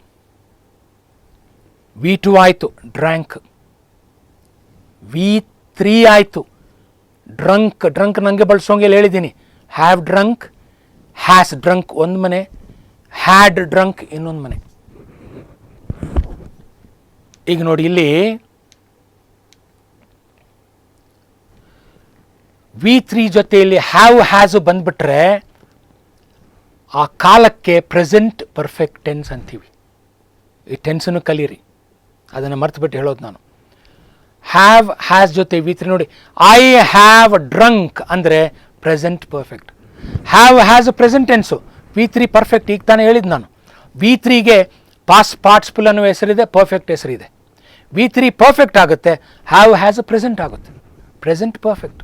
V2 ಆಯಿತು, ಡ್ರ್ಯಾಂಕ್. V3 ಆಯಿತು, ಡ್ರಂಕ್ ನನಗೆ ಬಳಸೋಂಗೆಲ್ಲ ಹೇಳಿದ್ದೀನಿ. ಹ್ಯಾವ್ ಡ್ರಂಕ್, ಹ್ಯಾಸ್ ಡ್ರಂಕ್ ಒಂದು ಮನೆ, ಹ್ಯಾಡ್ ಡ್ರಂಕ್ ಇನ್ನೊಂದು ಮನೆ. ಈಗ ನೋಡಿ, ಇಲ್ಲಿ V3 ಜೊತೆಯಲ್ಲಿ ಹ್ಯಾವ್ ಹ್ಯಾಸು ಬಂದ್ಬಿಟ್ರೆ ಆ ಕಾಲಕ್ಕೆ ಪ್ರೆಸೆಂಟ್ ಪರ್ಫೆಕ್ಟ್ ಟೆನ್ಸ್ ಅಂತೀವಿ. ಈ ಟೆನ್ಸನ್ನು ಕಲೀರಿ, ಅದನ್ನು ಮರ್ತುಬಿಟ್ಟು ಹೇಳೋದು ನಾನು. ಹ್ಯಾವ್ ಹ್ಯಾಸ್ ಜೊತೆ V3 ನೋಡಿ, ಐ ಹ್ಯಾವ್ ಡ್ರಂಕ್ ಅಂದರೆ present perfect. Have has present tens, V3 perfect. ಈಗ ತಾನೇ ಹೇಳಿದ್ದು ನಾನು. V3ಗೆ ಪಾಸ್ಟ್ ಪಾರ್ಟಿಸಿಪಲ್ ಅನ್ನೋ ಹೆಸರಿದೆ, ಪರ್ಫೆಕ್ಟ್ ಹೆಸರಿದೆ. V3 ಪರ್ಫೆಕ್ಟ್ ಆಗುತ್ತೆ, ಹ್ಯಾವ್ ಹ್ಯಾಸ್ ಪ್ರೆಸೆಂಟ್ ಆಗುತ್ತೆ, ಪ್ರೆಸೆಂಟ್ ಪರ್ಫೆಕ್ಟ್.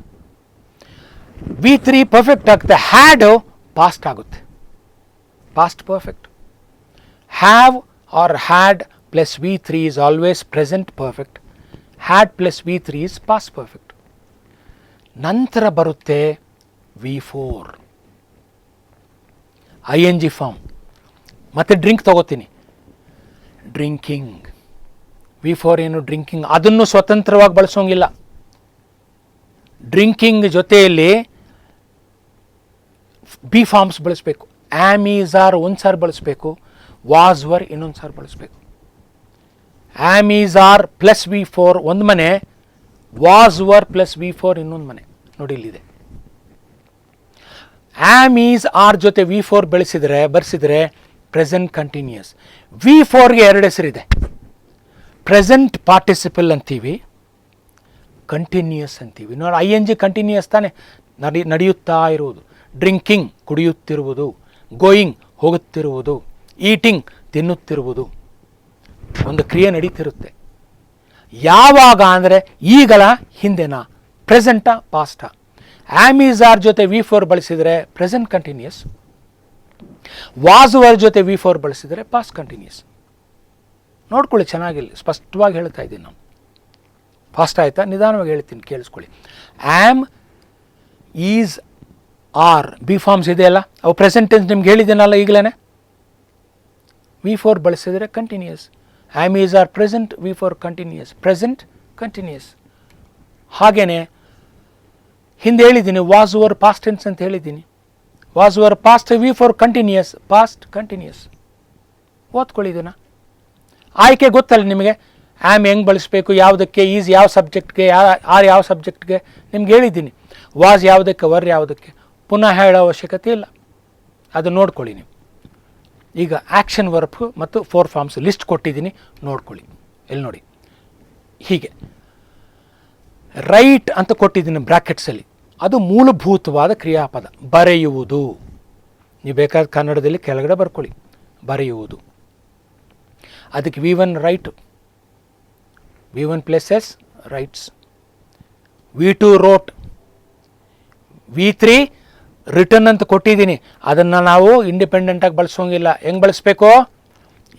V3 ಪರ್ಫೆಕ್ಟ್ ಆಗುತ್ತೆ, ಹ್ಯಾಡ್ ಪಾಸ್ಟ್ ಆಗುತ್ತೆ, past perfect. Have or had plus V3 is always present perfect. Had plus V3 is past perfect. ನಂತರ ಬರುತ್ತೆ V4 ING form. ಮತ್ತೆ drink ತಗೋತೀನಿ, drinking. V4 ಏನು? Drinking. ಅದನ್ನು ಸ್ವತಂತ್ರವಾಗಿ ಬಳಸೋಂಗಿಲ್ಲ. ಡ್ರಿಂಕಿಂಗ್ ಜೊತೆಯಲ್ಲಿ ಬಿ ಫಾರ್ಮ್ಸ್ ಬಳಸಬೇಕು. ಆಮ್ ಈಸ್ ಆರ್ ಒಂದು ಸಾರಿ ಬಳಸಬೇಕು, ವಾಸ್ ವರ್ ಇನ್ನೊಂದು ಸಾರಿ ಬಳಸಬೇಕು. Am is R plus V4 ಒಂದು ಮನೆ, ವಾಸ್ ವರ್ ಪ್ಲಸ್ V4 ಇನ್ನೊಂದು ಮನೆ. ನೋಡಿ, ಇಲ್ಲಿದೆ. ಆಮ್ ಈಸ್ ಆರ್ ಜೊತೆ V4 ಬರ್ಸಿದ್ರೆ ಪ್ರೆಸೆಂಟ್ ಕಂಟಿನ್ಯೂಸ್. V4ಗೆ 2 ಹೆಸರಿದೆ, ಪ್ರೆಸೆಂಟ್ ಪಾರ್ಟಿಸಿಪಲ್ ಅಂತೀವಿ, ಕಂಟಿನ್ಯೂಸ್ ಅಂತೀವಿ. ನೋಡಿ, ING ಕಂಟಿನ್ಯೂಸ್ ತಾನೆ, ನಡೆಯುತ್ತಾ ಇರುವುದು. ಡ್ರಿಂಕಿಂಗ್ ಕುಡಿಯುತ್ತಿರುವುದು, ಗೋಯಿಂಗ್ ಹೋಗುತ್ತಿರುವುದು, ಈಟಿಂಗ್ ತಿನ್ನುತ್ತಿರುವುದು, ಒಂದು ಕ್ರಿಯೆ ನಡೀತಿರುತ್ತೆ. ಯಾವಾಗ ಅಂದರೆ ಈಗಲ ಹಿಂದೆನಾ? ಪ್ರೆಸೆಂಟಾ ಪಾಸ್ಟಾ? ಆಮ್ ಈಸ್ ಆರ್ ಜೊತೆ V4 ಬಳಸಿದರೆ ಪ್ರೆಸೆಂಟ್ ಕಂಟಿನ್ಯೂಸ್, ವಾಸ್ ವರ್ ಜೊತೆ V4 ಬಳಸಿದರೆ ಪಾಸ್ಟ್ ಕಂಟಿನ್ಯೂಸ್. ನೋಡ್ಕೊಳ್ಳಿ, ಚೆನ್ನಾಗಿಲ್ಲ, ಸ್ಪಷ್ಟವಾಗಿ ಹೇಳ್ತಾ ಇದ್ದೀನಿ ನಾನು. ಫಾಸ್ಟ್ ಆಯಿತಾ? ನಿಧಾನವಾಗಿ ಹೇಳ್ತೀನಿ, ಕೇಳಿಸ್ಕೊಳ್ಳಿ. Am, is, are be forms ಇದೆಯಲ್ಲ, ಅವು ಪ್ರೆಸೆಂಟ್ ಟೆನ್ಸ್ ನಿಮ್ಗೆ ಹೇಳಿದ್ದೀನಲ್ಲ ಈಗಲೇ. V4 ಬಳಸಿದರೆ continuous. Am is are present, V4 continuous, present continuous. ಹಾಗೆಯೇ ಹಿಂದೆ ಹೇಳಿದ್ದೀನಿ ವಾಸ್ ಓವರ್ ಪಾಸ್ಟ್ ಟೆನ್ಸ್ ಅಂತ ಹೇಳಿದ್ದೀನಿ. Was or were past V4 continuous, past continuous. ಓದ್ಕೊಳ್ಳಿ ಇದನ್ನು. ಆಯ್ಕೆ ಗೊತ್ತಲ್ಲ ನಿಮಗೆ, ಆಮ್ ಹೆಂಗೆ ಬಳಸಬೇಕು, ಯಾವುದಕ್ಕೆ, ಈಸ್ ಯಾವ ಸಬ್ಜೆಕ್ಟ್ಗೆ, ಆರ್ ಯಾವ ಸಬ್ಜೆಕ್ಟ್ಗೆ ನಿಮ್ಗೆ ಹೇಳಿದ್ದೀನಿ. ವಾಸ್ ಯಾವುದಕ್ಕೆ, ವರ್ ಯಾವುದಕ್ಕೆ, ಪುನಃ ಹೇಳೋ ಅವಶ್ಯಕತೆ ಇಲ್ಲ, ಅದು ನೋಡ್ಕೊಳ್ಳಿ ನೀವು. ಈಗ ಆ್ಯಕ್ಷನ್ ವರ್ಬ್ ಮತ್ತು 4 ಫಾರ್ಮ್ಸ್ ಲಿಸ್ಟ್ ಕೊಟ್ಟಿದ್ದೀನಿ, ನೋಡ್ಕೊಳ್ಳಿ. ಎಲ್ಲಿ ನೋಡಿ, ಹೀಗೆ ರೈಟ್ ಅಂತ ಕೊಟ್ಟಿದ್ದೀನಿ ಬ್ರ್ಯಾಕೆಟ್ಸಲ್ಲಿ, ಅದು ಮೂಲಭೂತವಾದ ಕ್ರಿಯಾಪದ. ಬರೆಯುವುದು, ನೀವು ಬೇಕಾದ ಕನ್ನಡದಲ್ಲಿ ಕೆಳಗಡೆ ಬರ್ಕೊಳ್ಳಿ, ಬರೆಯುವುದು. ಅದಕ್ಕೆ V1 right, V1 places rights. V2 wrote, V3 return ಅಂತ ಕೊಟ್ಟಿದ್ದೀನಿ. ಅದನ್ನು ನಾವು ಇಂಡಿಪೆಂಡೆಂಟಾಗಿ ಬಳಸೋಂಗಿಲ್ಲ. ಹೆಂಗೆ ಬಳಸಬೇಕು,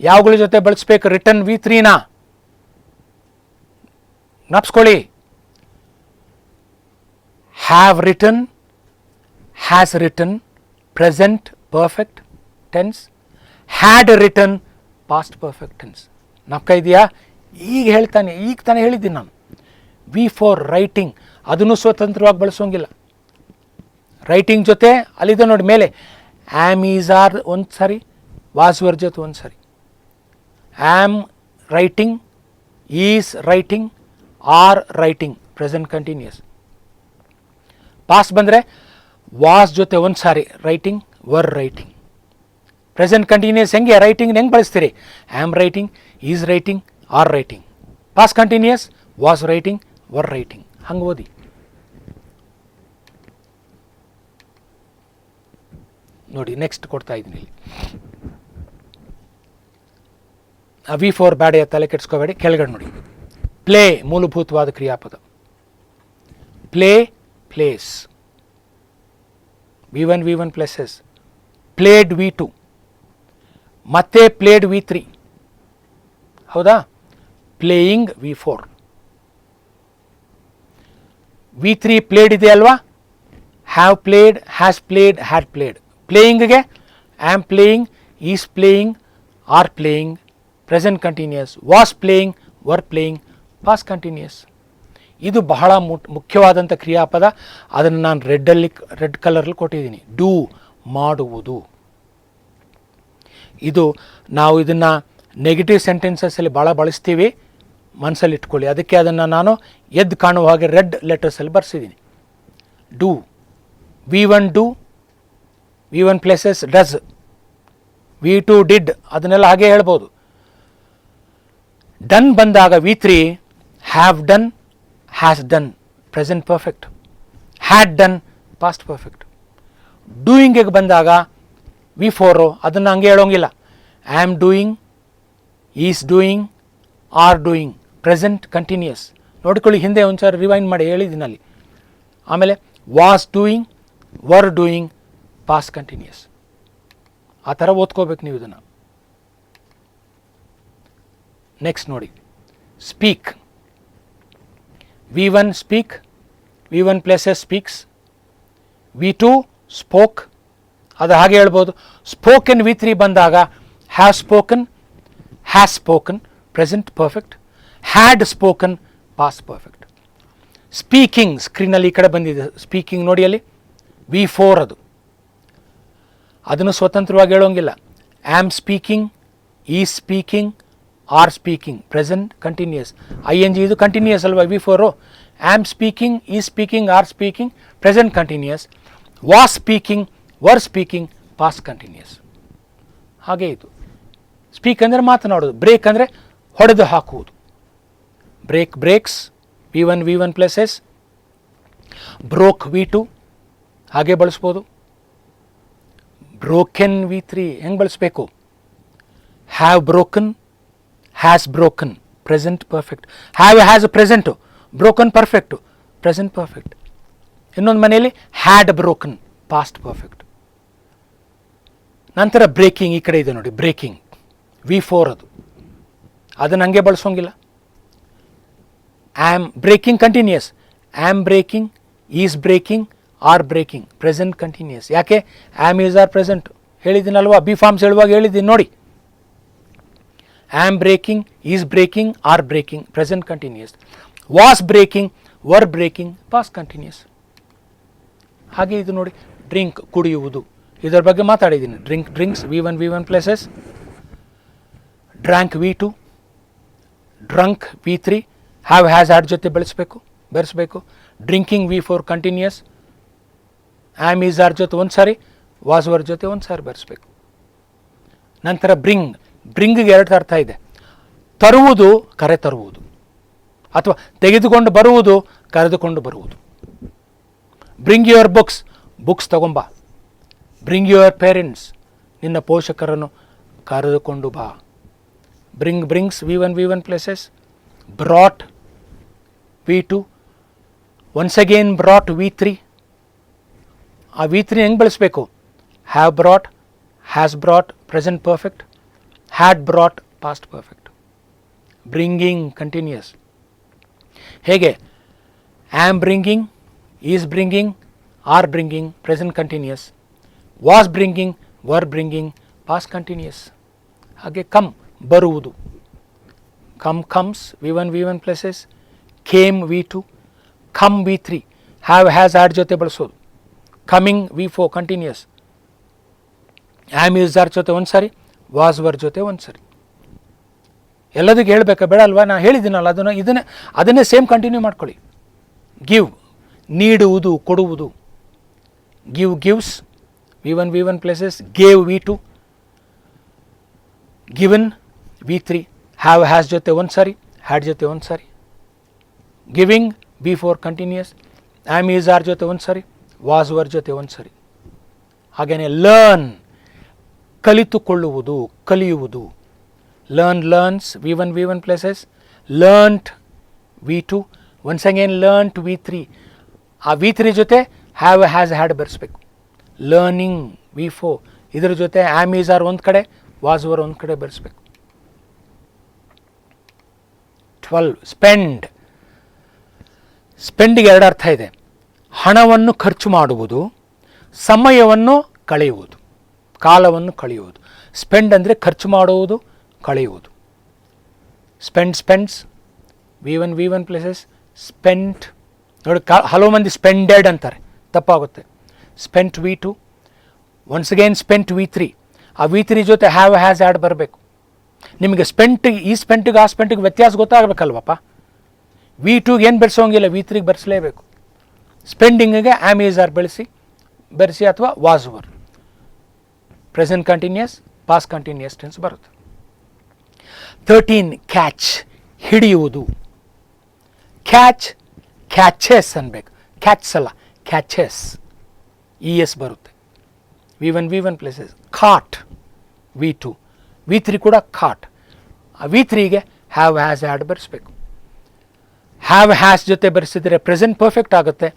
ಯಾವುಗಳ ಜೊತೆ ಬಳಸಬೇಕು? ರಿಟರ್ನ್ V3ನ ಜ್ಞಾಪಿಸ್ಕೊಳ್ಳಿ. Have written, has written, present perfect tense. Had written, past perfect tense. ನಮ್ಕ ಇದೆಯಾ? ಈಗ ಹೇಳ್ತಾನೆ, ಈಗ ತಾನೇ ಹೇಳಿದ್ದೀನಿ ನಾನು. V4 ರೈಟಿಂಗ್, ಅದನ್ನು ಸ್ವತಂತ್ರವಾಗಿ ಬಳಸೋಂಗಿಲ್ಲ. ರೈಟಿಂಗ್ ಜೊತೆ ಅಲ್ಲಿದೆ ನೋಡಿ ಮೇಲೆ, ಆಮ್ ಈಸ್ ಆರ್ ಒಂದು ಸಾರಿ, ವಾಸ್ ವರ್ ಜೊತೆ ಒಂದು ಸಾರಿ. Am writing, is writing, are writing, present continuous. Past ಬಂದರೆ ವಾಸ್ ಜೊತೆ ಒಂದು ಸಾರಿ writing, were writing. Present continuous ಹೆಂಗೆ, ರೈಟಿಂಗ್ ಹೆಂಗೆ ಬಳಸ್ತೀರಿ? Am writing, is writing, are writing. Past continuous was writing, were writing. ಹಂಗೆ ಓದಿ. ನೋಡಿ, ನೆಕ್ಸ್ಟ್ ಕೊಡ್ತಾ ಇದ್ದೀನಿ ಇಲ್ಲಿ. V4 ಬ್ಯಾಡ, ತಲೆ ಕೆಡಿಸ್ಕೋಬೇಡಿ. ಕೆಳಗಡೆ ನೋಡಿ, ಪ್ಲೇ ಮೂಲಭೂತವಾದ ಕ್ರಿಯಾಪದ. Play, place. V1 places. Played V2, ಮತ್ತೆ ಪ್ಲೇಡ್ V3, ಹೌದಾ? Playing V4. V3 ಪ್ಲೇಡ್ ಇದೆ ಅಲ್ವಾ? Have played, has played, had played. ಪ್ಲೇಯಿಂಗ್ಗೆ am playing, is playing, are playing, present continuous. Was playing, were playing, past continuous. ಇದು ಬಹಳ ಮುಖ್ಯವಾದಂಥ ಕ್ರಿಯಾಪದ. ಅದನ್ನು ನಾನು ರೆಡ್ ಕಲರಲ್ಲಿ ಕೊಟ್ಟಿದ್ದೀನಿ. ಡೂ, ಮಾಡುವುದು. ಇದು ನಾವು ಇದನ್ನು ನೆಗೆಟಿವ್ ಸೆಂಟೆನ್ಸಸ್ಸಲ್ಲಿ ಭಾಳ ಬಳಸ್ತೀವಿ, ಮನಸ್ಸಲ್ಲಿ ಇಟ್ಕೊಳ್ಳಿ. ಅದಕ್ಕೆ ಅದನ್ನು ನಾನು ಎದ್ದು ಕಾಣುವ ಹಾಗೆ ರೆಡ್ ಲೆಟರ್ಸಲ್ಲಿ ಬರ್ಸಿದ್ದೀನಿ. Do. V1 do, V1 places does. V2 did, ಅದನ್ನೆಲ್ಲ ಹಾಗೆ ಹೇಳ್ಬೋದು. ಡನ್ ಬಂದಾಗ V3 have done, has done, present perfect. Had done, past perfect. ಡೂಯಿಂಗಿಗೆ ಬಂದಾಗ V4 ಅದನ್ನು ಹಂಗೆ ಹೇಳೋಂಗಿಲ್ಲ. Am doing, is doing, are doing, present continuous. ನೋಡ್ಕೊಳ್ಳಿ, ಹಿಂದೆ ಒಂದು ಸಾರಿ ರಿವೈಂಡ್ ಮಾಡಿ ಹೇಳಿದ್ದೀನಲ್ಲಿ. ಆಮೇಲೆ was doing, were doing, past continuous. ಆ ಥರ ಓದ್ಕೋಬೇಕು ನೀವು ಇದನ್ನು. ನೆಕ್ಸ್ಟ್ ನೋಡಿ, speak. V1 speak, V1 places speaks. V2 spoke, ಅದು ಹಾಗೆ ಹೇಳ್ಬೋದು. ಸ್ಪೋಕನ್ V3 ಬಂದಾಗ have spoken, has spoken, present perfect. Had spoken, past perfect. Speaking ಸ್ಕ್ರೀನಲ್ಲಿ ಈ ಕಡೆ ಬಂದಿದೆ. ಸ್ಪೀಕಿಂಗ್ ನೋಡಿ ಅಲ್ಲಿ, V4 ಅದು. ಅದನ್ನು ಸ್ವತಂತ್ರವಾಗಿ ಹೇಳೋಂಗಿಲ್ಲ. Am speaking, is speaking, are speaking, present continuous. ING ಇದು ಕಂಟಿನ್ಯೂಸ್ ಅಲ್ವಾ V4. Am speaking, is speaking, are speaking, present continuous. Was speaking, were speaking, past continuous. ಹಾಗೆ ಇದು. ಸ್ಪೀಕ್ ಅಂದರೆ ಮಾತನಾಡೋದು. ಬ್ರೇಕ್ ಅಂದರೆ ಹೊಡೆದು ಹಾಕುವುದು. Break, breaks. V1 places. Broke V2, ಹಾಗೆ ಬಳಸ್ಬೋದು. ಬ್ರೋಕೆನ್ V3 ಹೆಂಗೆ ಬಳಸಬೇಕು? Have broken, has broken, present perfect. Have has present, broken perfect, present perfect. ಇನ್ನೊಂದು ಮನೆಯಲ್ಲಿ ಹ್ಯಾಡ್ ಬ್ರೋಕನ್, ಪಾಸ್ಟ್ ಪರ್ಫೆಕ್ಟ್. ನಂತರ ಬ್ರೇಕಿಂಗ್, ಈ ಕಡೆ ಇದೆ ನೋಡಿ, ಬ್ರೇಕಿಂಗ್ V4 ಅದು, ಅದನ್ನು ಹಂಗೆ ಬಳಸೋಂಗಿಲ್ಲ. Am breaking continuous, am breaking, is breaking, are breaking, present continuous. ಯಾಕೆ? ಆಮ್ ಈಸ್ ಆರ್ ಪ್ರೆಸೆಂಟ್ ಹೇಳಿದ್ದೀನಲ್ವಾ, ಬಿ ಫಾರ್ಮ್ಸ್ ಹೇಳುವಾಗ ಹೇಳಿದ್ದೀನಿ ನೋಡಿ. Am breaking, is breaking, are breaking, present continuous. Was breaking, were breaking, past continuous. ಹಾಗೆ ಇದು ನೋಡಿ, drink ಕುಡಿಯುವುದು, ಇದರ ಬಗ್ಗೆ ಮಾತಾಡಿದ್ದೀನಿ. Drinks V1 places, drank V2, drunk V3, have has had ಜೊತೆ ಬೆರೆಸಬೇಕು. Drinking V4 continuous, am is are ಜೊತೆ ಒಂದು ಸಾರಿ, ವಾಸ್ ವರ್ ಜೊತೆ ಒಂದು ಸಾರಿ ಬೆರೆಸಬೇಕು. ನಂತರ ಬ್ರಿಂಗ್ಗೆ ಎರಡು ಅರ್ಥ ಇದೆ. ತರುವುದು, ಕರೆ ತರುವುದು, ಅಥವಾ ತೆಗೆದುಕೊಂಡು ಬರುವುದು, ಕರೆದುಕೊಂಡು ಬರುವುದು. ಬ್ರಿಂಗ್ ಯುವರ್ ಬುಕ್ಸ್ ತಗೊಂಬಾ. ಬ್ರಿಂಗ್ ಯುವರ್ ಪೇರೆಂಟ್ಸ್, ನಿನ್ನ ಪೋಷಕರನ್ನು ಕರೆದುಕೊಂಡು ಬಾ. Brings V1 places, brought V2, once again brought V3. ಆ V3 ಹೆಂಗೆ ಬಳಸಬೇಕು? Have brought, has brought, present perfect, had brought, past perfect. Bringing continuous. ಹೇಗೆ? Am bringing, is bringing, are bringing, present continuous. Was bringing, were bringing, past continuous. ಹಾಗೆ ಬರುವುದು, comes V1 places, came V2, come V3, have has had ಜೊತೆ ಬಳಸೋದು. Coming V4 continuous, am is are ಜೊತೆ ಒಂದು ಸಾರಿ, was were ಜೊತೆ ಒಂದು ಸಾರಿ. ಎಲ್ಲದಕ್ಕೆ ಹೇಳಬೇಕಾ ಬೇಡ ಅಲ್ವಾ? ನಾನು ಹೇಳಿದ್ದೀನಲ್ಲ, ಅದನ್ನೇ ಸೇಮ್ ಕಂಟಿನ್ಯೂ ಮಾಡ್ಕೊಳ್ಳಿ. ಗಿವ್, ನೀಡುವುದು, ಕೊಡುವುದು. Gives V1 places, gave V2, given V3, have has ಜೊತೆ ಒಂದು ಸಾರಿ, ಹ್ಯಾಡ್ ಜೊತೆ ಒಂದು ಸಾರಿ. Giving V4 continuous, am is are ಜೊತೆ ಒಂದು ಸಾರಿ, ವಾಸ್ ವರ್ ಜೊತೆ ಒಂದು ಸಾರಿ. ಹಾಗೆಯೇ ಲರ್ನ್, ಕಲಿತುಕೊಳ್ಳುವುದು, ಕಲಿಯುವುದು. Learns V1 places, learnt V2, once again learnt V3. ಆ V3 ಜೊತೆ ಹ್ಯಾವ್ ಹ್ಯಾಸ್ ಹ್ಯಾಡ್ ಬೆರೆಸಬೇಕು. ಲರ್ನಿಂಗ್ V4, ಇದರ ಜೊತೆ ಆಮ್ ಈಸ್ ಆರ್ ಒಂದು ಕಡೆ, ವಾಸ್ ವರ್ ಒಂದು ಕಡೆ ಬೆರೆಸಬೇಕು. 12 ಸ್ಪೆಂಡ್ಗೆ ಎರಡು ಅರ್ಥ ಇದೆ. ಹಣವನ್ನು ಖರ್ಚು ಮಾಡುವುದು, ಸಮಯವನ್ನು ಕಳೆಯುವುದು, ಕಾಲವನ್ನು ಕಳೆಯುವುದು. ಸ್ಪೆಂಡ್ ಅಂದರೆ ಖರ್ಚು ಮಾಡುವುದು, ಕಳೆಯುವುದು. ಸ್ಪೆಂಡ್ಸ್ V1 ಪ್ಲೇಸಸ್, ಸ್ಪೆಂಟ್ ನೋಡಿ, ಹಲವು ಮಂದಿ ಸ್ಪೆಂಡೆಡ್ ಅಂತಾರೆ, ತಪ್ಪಾಗುತ್ತೆ. Spent V2, once again spent V3. ಆ V3 ಜೊತೆ ಹ್ಯಾವ್ ಹ್ಯಾಸ್ ಹ್ಯಾಡ್ ಬರಬೇಕು. ನಿಮಗೆ ಈ ಸ್ಪೆಂಟಿಗೆ ಆ ಸ್ಪೆಂಟಿಗೆ ವ್ಯತ್ಯಾಸ ಗೊತ್ತಾಗಬೇಕಲ್ವಪ್ಪ. V2ಗೆ ಏನು ಬೆರೆಸೋಂಗಿಲ್ಲ, V3ಗೆ ಬೆರೆಸಲೇಬೇಕು. ಸ್ಪೆಂಡಿಂಗಿಗೆ ಆಮ್ ಈಸ್ ಆರ್ ಬೆರೆಸಿ ಅಥವಾ was were. Present continuous, past continuous tense ಬರುತ್ತೆ. 13 ಕ್ಯಾಚ್, ಹಿಡಿಯುವುದು. ಕ್ಯಾಚೆಸ್ ಅನ್ಬೇಕು, ಕ್ಯಾಚ್ ಅಲ್ಲ, ಕ್ಯಾಚೆಸ್, ES ಬರುತ್ತೆ. V1 ಪ್ಲೇಸಸ್, ಕಾಟ್ V2, V3 ಕೂಡ ಕಾಟ್. ಆ V3ಗೆ ಹ್ಯಾವ್ ಹ್ಯಾಸ್ ಹ್ಯಾಡ್ ಬೆರೆಸಬೇಕು. ಹ್ಯಾವ್ ಹ್ಯಾಸ್ ಜೊತೆ ಬೆರೆಸಿದರೆ ಪ್ರೆಸೆಂಟ್ ಪರ್ಫೆಕ್ಟ್ ಆಗುತ್ತೆ.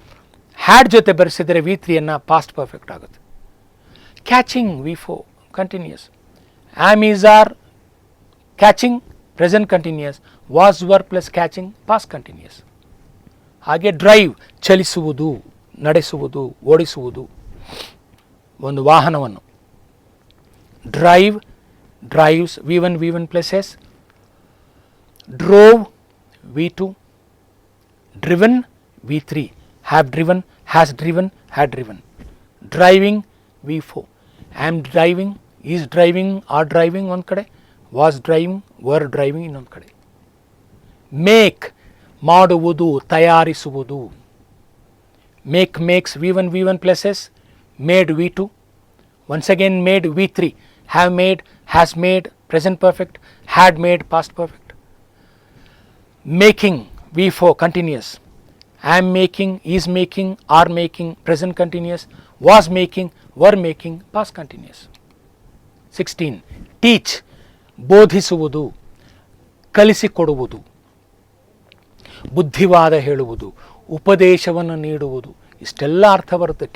ಹ್ಯಾಡ್ ಜೊತೆ ಬೆರೆಸಿದರೆ V3ಯನ್ನು ಪಾಸ್ಟ್ ಪರ್ಫೆಕ್ಟ್ ಆಗುತ್ತೆ. Catching V4 continuous, am is are catching, present continuous. Was were plus catching, past continuous. ಹಾಗೆ ಡ್ರೈವ್, ಚಲಿಸುವುದು, ನಡೆಸುವುದು, ಓಡಿಸುವುದು ಒಂದು ವಾಹನವನ್ನು. Drives V1 places, drove V2, driven V3, have driven, has driven, had driven. Driving V4, am driving, is driving, are driving ಒಂದು ಕಡೆ, was driving, var driving ಇನ್ನೊಂದು ಕಡೆ. ಮೇಕ್, ಮಾಡುವುದು, ತಯಾರಿಸುವುದು. Makes V1 places, made V2, once again made V3, have made, has made, present perfect, had made, past perfect. Making V4 continuous, am making, is making, are making, present continuous, was making, were making, past continuous. 16 teach, ಬೋಧಿಸುವುದು, ಕಲಿಸಿಕೊಡುವುದು, ಬುದ್ಧಿವಾದ ಹೇಳುವುದು, ಉಪದೇಶವನ್ನು ನೀಡುವುದು. ಇಷ್ಟೆಲ್ಲ ಅರ್ಥ ಬರುತ್ತೆ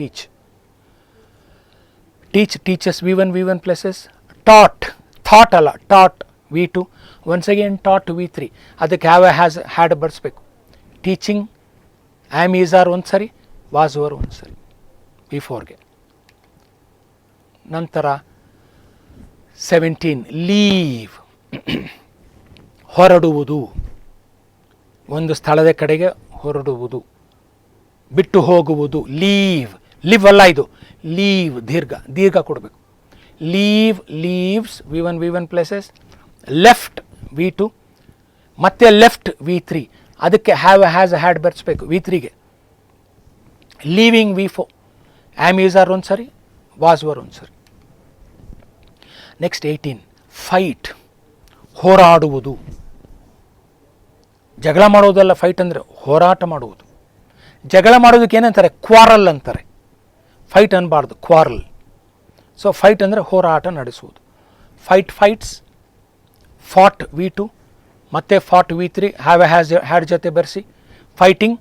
teaches V1 V1 plus s thought ಅಲ್ಲ taught V2 once again taught V3 ಅದಕ್ಕೆ ಹ್ಯಾಸ್ ಹ್ಯಾಡ್ ಬರ್ಸ್ಬೇಕು. ಟೀಚಿಂಗ್ ಆಮ್ ಈಸ್ ಆರ್ ಒಂದು ಸರಿ, ವಾಸ್ ವರ್ ಒಂದು ಸರಿ V4ಗೆ. ನಂತರ 17 ಲೀವ್ ಹೊರಡುವುದು, ಒಂದು ಸ್ಥಳದ ಕಡೆಗೆ ಹೊರಡುವುದು, ಬಿಟ್ಟು ಹೋಗುವುದು. ಲಿವ್ ಅಲ್ಲ ಇದು, ಲೀವ್ ದೀರ್ಘ ಕೊಡಬೇಕು. Leaves V1 V1 pluses, left V2 ಮತ್ತೆ ಲೆಫ್ಟ್ V3 ಅದಕ್ಕೆ ಹ್ಯಾಸ್ ಹ್ಯಾಡ್ ಬರ್ಸ್ಬೇಕು V3ಗೆ. Leaving V4 am is are ಒಂದು ಸರಿ, ವಾಸ್ ವರ್ ಒಂದು ಸರಿ. ನೆಕ್ಸ್ಟ್ 18 ಫೈಟ್ ಹೋರಾಡುವುದು. ಜಗಳ ಮಾಡೋದಲ್ಲ ಫೈಟ್ ಅಂದರೆ, ಹೋರಾಟ ಮಾಡುವುದು. ಜಗಳ ಮಾಡೋದಕ್ಕೆ ಏನಂತಾರೆ? ಕ್ವಾರಲ್ ಅಂತಾರೆ. ಫೈಟ್ ಅನ್ನಬಾರ್ದು, ಕ್ವಾರಲ್. ಸೊ ಫೈಟ್ ಅಂದರೆ ಹೋರಾಟ ನಡೆಸುವುದು. ಫೈಟ್ಸ್ ಫಾಟ್ V2 ಮತ್ತು ಫಾಟ್ V3 ಹ್ಯಾಡ್ ಜೊತೆ ಬರೆಸಿ. Fighting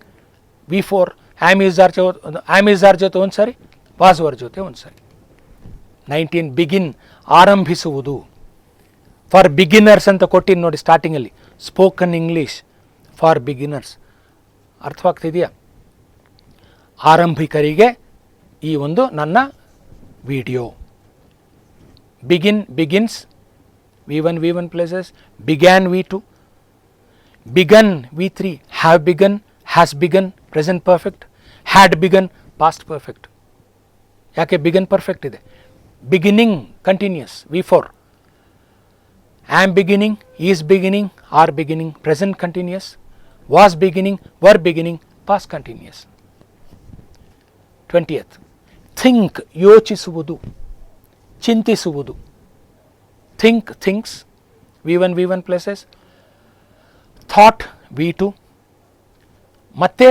V4 am is are ಜೊತೆ ಒಂದು ಸಾರಿ, ವಾಸ್ ವರ್ ಜೊತೆ ಒಂದು ಸಾರಿ. 19 ಬಿಗಿನ್ ಆರಂಭಿಸುವುದು. ಫಾರ್ ಬಿಗಿನರ್ಸ್ ಅಂತ ಕೊಟ್ಟಿನಿ ನೋಡಿ ಸ್ಟಾರ್ಟಿಂಗಲ್ಲಿ, ಸ್ಪೋಕನ್ ಇಂಗ್ಲೀಷ್ ಫಾರ್ ಬಿಗಿನರ್ಸ್. ಅರ್ಥವಾಗ್ತಿದೆಯಾ? ಆರಂಭಿಕರಿಗೆ ಈ ಒಂದು ನನ್ನ video. Begins V1 V1 plus S, began V2, begun V3, have begun, has begun present perfect, had begun past perfect. ಯಾಕೆ ಬಿಗನ್ ಪರ್ಫೆಕ್ಟ್ ಇದೆ. Beginning continuous V4, am beginning, is beginning, are beginning present continuous, was beginning, were beginning past continuous. 20th think ಯೋಚಿಸುವುದು, ಚಿಂತಿಸುವುದು. Thinks V1 V1 plus s, thought V2 ಮತ್ತೆ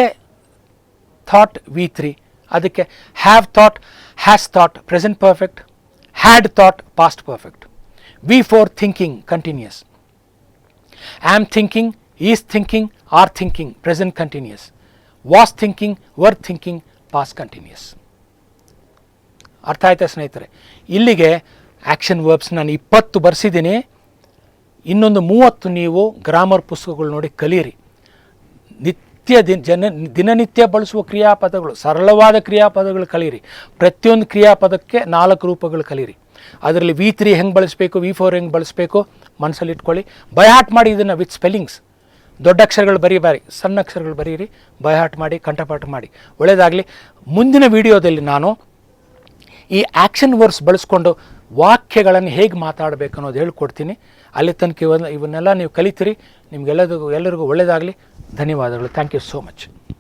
thought V3 ಅದಕ್ಕೆ have thought, has thought present perfect, had thought past perfect. V4 thinking continuous, am thinking, is thinking, are thinking present continuous, was thinking, were thinking past continuous. ಅರ್ಥ ಆಯ್ತಾ ಸ್ನೇಹಿತರೆ? ಇಲ್ಲಿಗೆ action verbs ನಾನು 20 ಬರೆಸಿದ್ದೀನಿ. ಇನ್ನೊಂದು 30 ನೀವು grammar ಪುಸ್ತಕಗಳು ನೋಡಿ ಕಲೀರಿ. ದಿನನಿತ್ಯ ಬಳಸುವ ಕ್ರಿಯಾಪದಗಳು, ಸರಳವಾದ ಕ್ರಿಯಾಪದಗಳು ಕಲೀರಿ. ಪ್ರತಿಯೊಂದು ಕ್ರಿಯಾಪದಕ್ಕೆ 4 ರೂಪಗಳು ಕಲೀರಿ. ಅದರಲ್ಲಿ V3 ಹೆಂಗೆ ಬಳಸಬೇಕು, V4 ಹೆಂಗೆ ಬಳಸಬೇಕು ಮನಸ್ಸಲ್ಲಿ ಇಟ್ಕೊಳ್ಳಿ. ಬೈಹಾಟ್ ಮಾಡಿ ಇದನ್ನು ವಿತ್ ಸ್ಪೆಲ್ಲಿಂಗ್ಸ್. ದೊಡ್ಡ ಅಕ್ಷರಗಳು ಬರೀಬಾರಿ, ಸಣ್ಣ ಅಕ್ಷರಗಳು ಬರೀರಿ. ಬೈಹಾಟ್ ಮಾಡಿ, ಕಂಠಪಾಠ ಮಾಡಿ. ಒಳ್ಳೆಯದಾಗಲಿ. ಮುಂದಿನ ವಿಡಿಯೋದಲ್ಲಿ ನಾನು ಈ ಆ್ಯಕ್ಷನ್ ವರ್ಡ್ಸ್ ಬಳಸ್ಕೊಂಡು ವಾಕ್ಯಗಳನ್ನು ಹೇಗೆ ಮಾತಾಡಬೇಕು ಅನ್ನೋದು ಹೇಳ್ಕೊಡ್ತೀನಿ. ಅಲ್ಲಿ ತನಕ ಇವನ್ನೆಲ್ಲ ನೀವು ಕಲಿತೀರಿ. ನಿಮಗೆಲ್ಲರಿಗೂ ಒಳ್ಳೆಯದಾಗಲಿ. ಧನ್ಯವಾದಗಳು. Thank you so much.